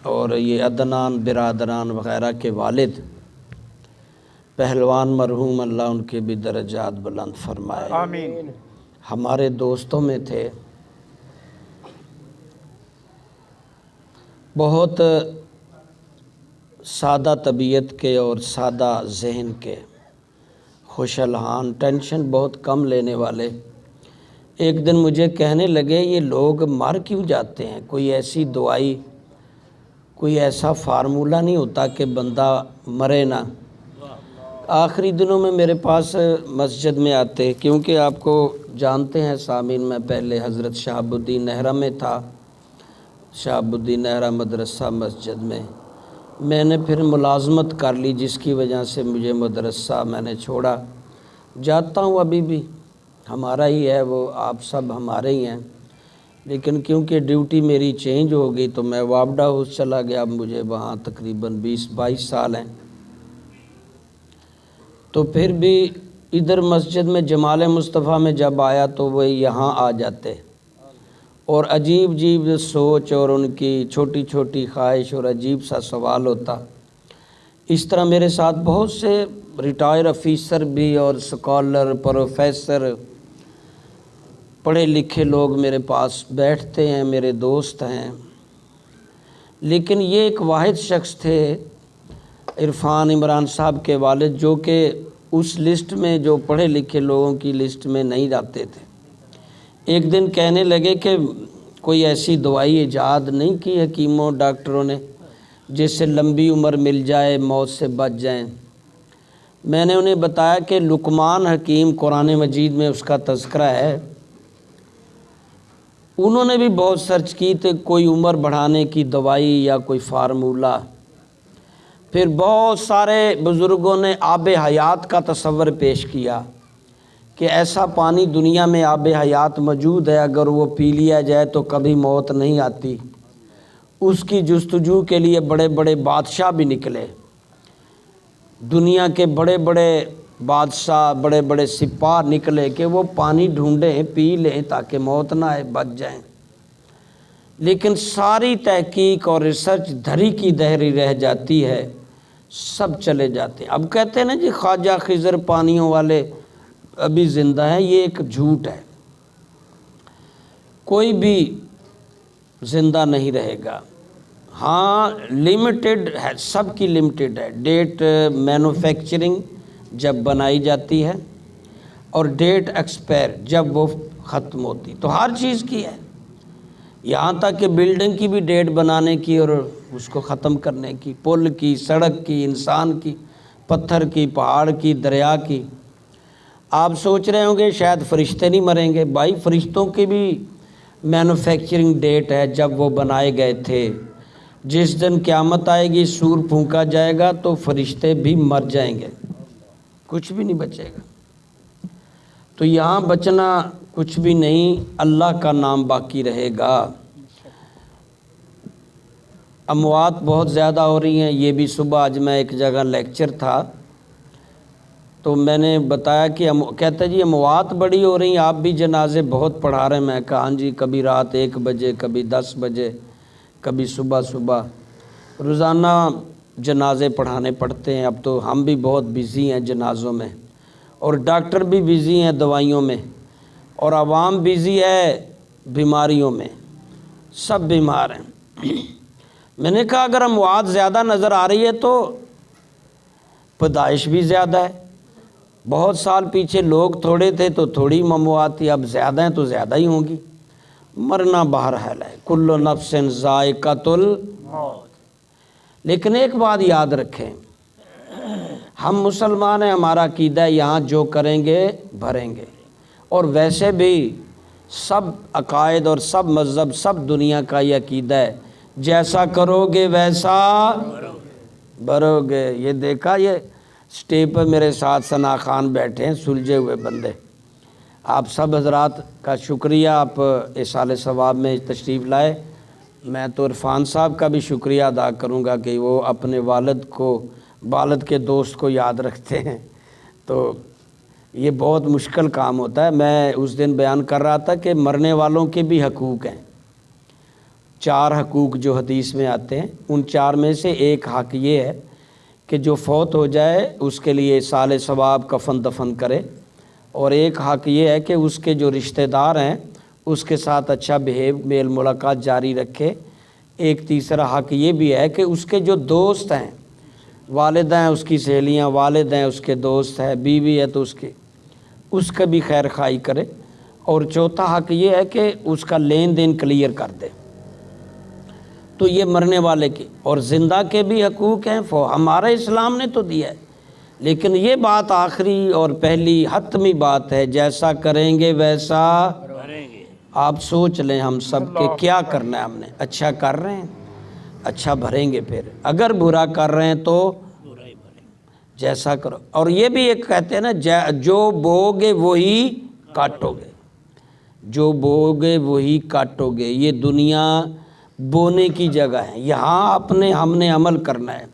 اور یہ عدنان برادران وغیرہ کے والد پہلوان مرحوم، اللہ ان کے بھی درجات بلند فرمائے، آمین۔ ہمارے دوستوں میں تھے، بہت سادہ طبیعت کے اور سادہ ذہن کے، خوش الحان، ٹینشن بہت کم لینے والے۔ ایک دن مجھے کہنے لگے یہ لوگ مر کیوں جاتے ہیں؟ کوئی ایسی دوائی، کوئی ایسا فارمولہ نہیں ہوتا کہ بندہ مرے نہ۔ آخری دنوں میں میرے پاس مسجد میں آتے، کیونکہ آپ کو جانتے ہیں سامعین، میں پہلے حضرت شہاب الدین نہرہ میں تھا، شہاب الدین نہرہ مدرسہ مسجد میں نے پھر ملازمت کر لی، جس کی وجہ سے مجھے مدرسہ میں نے چھوڑا۔ جاتا ہوں ابھی بھی، ہمارا ہی ہے وہ، آپ سب ہمارے ہی ہیں، لیکن کیونکہ ڈیوٹی میری چینج ہو گئی تو میں وابڈا ہاؤس چلا گیا۔ اب مجھے وہاں تقریباً 20-22 سال ہیں، تو پھر بھی ادھر مسجد میں جمال مصطفیٰ میں جب آیا تو وہ یہاں آ جاتے، اور عجیب عجیب سوچ اور ان کی چھوٹی چھوٹی خواہش اور عجیب سا سوال ہوتا۔ اس طرح میرے ساتھ بہت سے ریٹائر افیسر بھی اور سکالر، پروفیسر، پڑھے لکھے لوگ میرے پاس بیٹھتے ہیں، میرے دوست ہیں، لیکن یہ ایک واحد شخص تھے، عرفان عمران صاحب کے والد، جو کہ اس لسٹ میں، جو پڑھے لکھے لوگوں کی لسٹ میں نہیں جاتے تھے۔ ایک دن کہنے لگے کہ کوئی ایسی دوائی ایجاد نہیں کی حکیموں ڈاکٹروں نے جس سے لمبی عمر مل جائے، موت سے بچ جائیں۔ میں نے انہیں بتایا کہ لقمان حکیم قرآن مجید میں اس کا تذکرہ ہے۔ انہوں نے بھی بہت سرچ کی تھی، کوئی عمر بڑھانے کی دوائی یا کوئی فارمولہ۔ پھر بہت سارے بزرگوں نے آب حیات کا تصور پیش کیا کہ ایسا پانی دنیا میں آب حیات موجود ہے، اگر وہ پی لیا جائے تو کبھی موت نہیں آتی۔ اس کی جستجو کے لیے بڑے بڑے بادشاہ بھی نکلے، دنیا کے بڑے بڑے بادشاہ، بڑے بڑے سپاہ نکلے کہ وہ پانی ڈھونڈیں، پی لیں تاکہ موت نہ آئے، بچ جائیں۔ لیکن ساری تحقیق اور ریسرچ دھری کی دھری رہ جاتی ہے، سب چلے جاتے ہیں۔ اب کہتے ہیں نا جی خواجہ خضر پانیوں والے ابھی زندہ ہیں، یہ ایک جھوٹ ہے، کوئی بھی زندہ نہیں رہے گا۔ ہاں لمیٹڈ ہے، سب کی لمیٹڈ ہے، ڈیٹ مینوفیکچرنگ جب بنائی جاتی ہے اور ڈیٹ ایکسپائر جب وہ ختم ہوتی، تو ہر چیز کی ہے، یہاں تک کہ بلڈنگ کی بھی ڈیٹ بنانے کی اور اس کو ختم کرنے کی، پل کی، سڑک کی، انسان کی، پتھر کی، پہاڑ کی، دریا کی۔ آپ سوچ رہے ہوں گے شاید فرشتے نہیں مریں گے، بھائی فرشتوں کی بھی مینوفیکچرنگ ڈیٹ ہے، جب وہ بنائے گئے تھے۔ جس دن قیامت آئے گی، سور پھونکا جائے گا تو فرشتے بھی مر جائیں گے، کچھ بھی نہیں بچے گا۔ تو یہاں بچنا کچھ بھی نہیں، اللہ کا نام باقی رہے گا۔ اموات بہت زیادہ ہو رہی ہیں، یہ بھی صبح آج میں ایک جگہ لیکچر تھا تو میں نے بتایا کہ کہتا جی اموات بڑی ہو رہی ہیں، آپ بھی جنازے بہت پڑھا رہے ہیں۔ میں کہا ہاں جی، کبھی رات 1 بجے، کبھی 10 بجے، کبھی صبح روزانہ جنازے پڑھانے پڑتے ہیں۔ اب تو ہم بھی بہت بزی ہیں جنازوں میں، اور ڈاکٹر بھی بزی ہیں دوائیوں میں، اور عوام بزی ہے بیماریوں میں، سب بیمار ہیں۔ میں نے کہا اگر اموات زیادہ نظر آ رہی ہے تو پیدائش بھی زیادہ ہے۔ بہت سال پیچھے لوگ تھوڑے تھے تو تھوڑی اموات تھی، اب زیادہ ہیں تو زیادہ ہی ہوں گی۔ مرنا بہرحال ہے، کل نفس ذائقۃ الموت۔ لیکن ایک بات یاد رکھیں، ہم مسلمان ہیں، ہمارا عقیدہ ہے یہاں جو کریں گے بھریں گے، اور ویسے بھی سب عقائد اور سب مذہب، سب دنیا کا یہ عقیدہ ہے، جیسا کرو گے ویسا بھرو گے۔ یہ دیکھا، یہ سٹیج پر میرے ساتھ ثنا خان بیٹھے ہیں، سلجھے ہوئے بندے۔ آپ سب حضرات کا شکریہ، آپ اِیصال ثواب میں تشریف لائے۔ میں تو عرفان صاحب کا بھی شکریہ ادا کروں گا کہ وہ اپنے والد کے دوست کو یاد رکھتے ہیں، تو یہ بہت مشکل کام ہوتا ہے۔ میں اس دن بیان کر رہا تھا کہ مرنے والوں کے بھی حقوق ہیں، 4 حقوق جو حدیث میں آتے ہیں، ان 4 میں سے ایک حق یہ ہے کہ جو فوت ہو جائے اس کے لیے سال ثواب کفن دفن کرے، اور ایک حق یہ ہے کہ اس کے جو رشتہ دار ہیں اس کے ساتھ اچھا میل ملاقات جاری رکھے۔ ایک تیسرا حق یہ بھی ہے کہ اس کے جو دوست ہیں، والدہ ہیں اس کی سہیلیاں، والد ہیں اس کے دوست ہیں، بیوی ہے تو اس کا بھی خیر خواہی کرے۔ اور چوتھا حق یہ ہے کہ اس کا لین دین کلیئر کر دے۔ تو یہ مرنے والے کی، اور زندہ کے بھی حقوق ہیں، ہمارے اسلام نے تو دیا ہے، لیکن یہ بات آخری اور پہلی حتمی بات ہے، جیسا کریں گے ویسا آپ سوچ لیں ہم سب کے کیا کرنا ہے۔ ہم نے اچھا کر رہے ہیں، اچھا بھریں گے، پھر اگر برا کر رہے ہیں تو جیسا کرو۔ اور یہ بھی ایک کہتے ہیں نا، جو بوگے وہی کاٹو گے، جو بوگے وہی کاٹو گے۔ یہ دنیا بونے کی جگہ ہے، یہاں ہم نے عمل کرنا ہے۔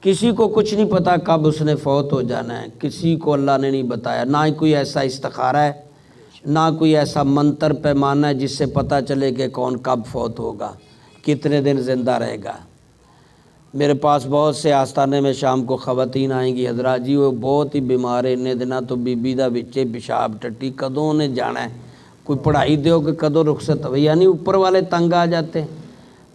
کسی کو کچھ نہیں پتا کب اس نے فوت ہو جانا ہے، کسی کو اللہ نے نہیں بتایا، نہ ہی کوئی ایسا استخارہ ہے، نہ کوئی ایسا منتر پیمانہ ہے جس سے پتہ چلے کہ کون کب فوت ہوگا، کتنے دن زندہ رہے گا۔ میرے پاس بہت سے آستانے میں شام کو خواتین آئیں گی، حضرات جی وہ بہت ہی بیمار ہے، انہیں دنوں تو بی دا بچے پیشاب ٹٹی، کدوں نے جانا ہے، کوئی پڑھائی دیو کہ کدوں رخصت ہوئی، یعنی اوپر والے تنگ آ جاتے ہیں۔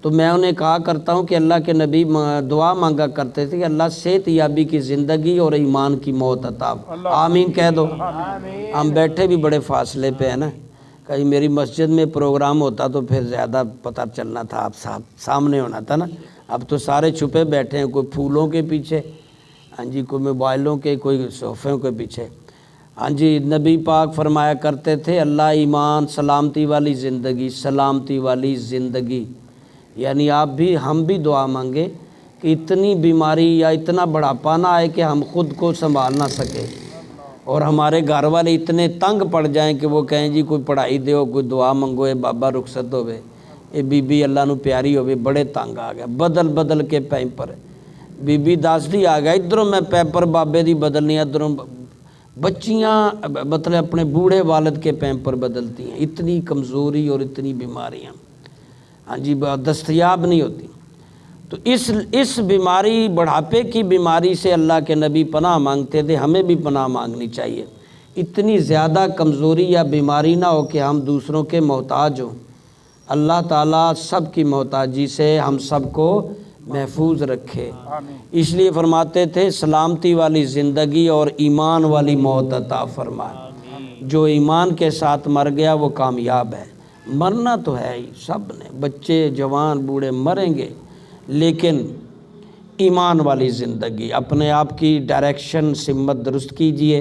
تو میں انہیں کہا کرتا ہوں کہ اللہ کے نبی دعا مانگا کرتے تھے کہ اللہ صحت یابی کی زندگی اور ایمان کی موت عطا، آمین کہہ دو۔ ہم بیٹھے بھی بڑے فاصلے پہ ہیں نا، کہیں میری مسجد میں پروگرام ہوتا تو پھر زیادہ پتہ چلنا تھا، آپ سامنے ہونا تھا نا۔ اب تو سارے چھپے بیٹھے ہیں، کوئی پھولوں کے پیچھے، ہاں جی، کوئی موبائلوں کے، کوئی صوفوں کے پیچھے۔ ہاں جی، نبی پاک فرمایا کرتے تھے اللہ ایمان سلامتی والی زندگی، سلامتی والی زندگی، یعنی آپ بھی ہم بھی دعا مانگے کہ اتنی بیماری یا اتنا بڑھاپا نہ آئے کہ ہم خود کو سنبھال نہ سکے، اور ہمارے گھر والے اتنے تنگ پڑ جائیں کہ وہ کہیں جی کوئی پڑھائی دیو، کوئی دعا منگو، اے بابا رخصت ہوئے، اے بی بی اللہ نو پیاری ہوئے، بڑے تنگ آ گیا، بدل کے پیمپر، بی بی دس دی آ گیا، ادھروں میں پیمپر بابے دی بدلنی، ادھروں بچیاں مطلب اپنے بوڑھے والد کے پیمپر بدلتی ہیں، اتنی کمزوری اور اتنی بیماریاں ہاں جی دستیاب نہیں ہوتی۔ تو اس بیماری، بڑھاپے کی بیماری سے اللہ کے نبی پناہ مانگتے تھے، ہمیں بھی پناہ مانگنی چاہیے۔ اتنی زیادہ کمزوری یا بیماری نہ ہو کہ ہم دوسروں کے محتاج ہوں۔ اللہ تعالیٰ سب کی محتاجی سے ہم سب کو محفوظ رکھے۔ اس لیے فرماتے تھے سلامتی والی زندگی اور ایمان والی موت عطا فرمائے۔ جو ایمان کے ساتھ مر گیا وہ کامیاب ہے۔ مرنا تو ہے ہی، سب نے، بچے جوان بوڑھے مریں گے، لیکن ایمان والی زندگی۔ اپنے آپ کی ڈائریکشن سمت درست کیجئے،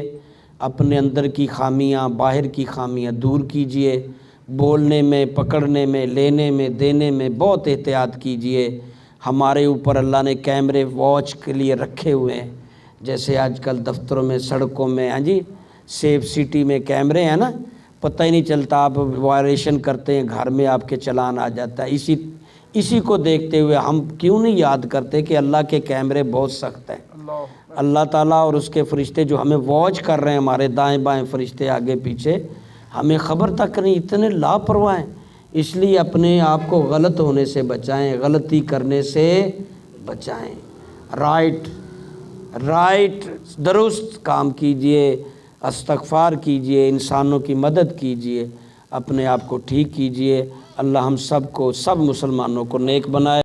اپنے اندر کی خامیاں، باہر کی خامیاں دور کیجئے، بولنے میں، پکڑنے میں، لینے میں، دینے میں بہت احتیاط کیجئے۔ ہمارے اوپر اللہ نے کیمرے واچ کے لیے رکھے ہوئے ہیں، جیسے آج کل دفتروں میں، سڑکوں میں، ہاں جی سیف سٹی میں کیمرے ہیں نا، پتہ ہی نہیں چلتا، آپ وائلیشن کرتے ہیں گھر میں آپ کے چلان آ جاتا ہے۔ اسی کو دیکھتے ہوئے ہم کیوں نہیں یاد کرتے کہ اللہ کے کیمرے بہت سخت ہیں، اللہ تعالیٰ اور اس کے فرشتے جو ہمیں واچ کر رہے ہیں، ہمارے دائیں بائیں فرشتے آگے پیچھے، ہمیں خبر تک نہیں، اتنے لاپرواہ ہیں۔ اس لیے اپنے آپ کو غلط ہونے سے بچائیں، غلطی کرنے سے بچائیں، رائٹ درست کام کیجئے، استغفار کیجئے، انسانوں کی مدد کیجئے، اپنے آپ کو ٹھیک کیجئے۔ اللہ ہم سب کو، سب مسلمانوں کو نیک بنائے۔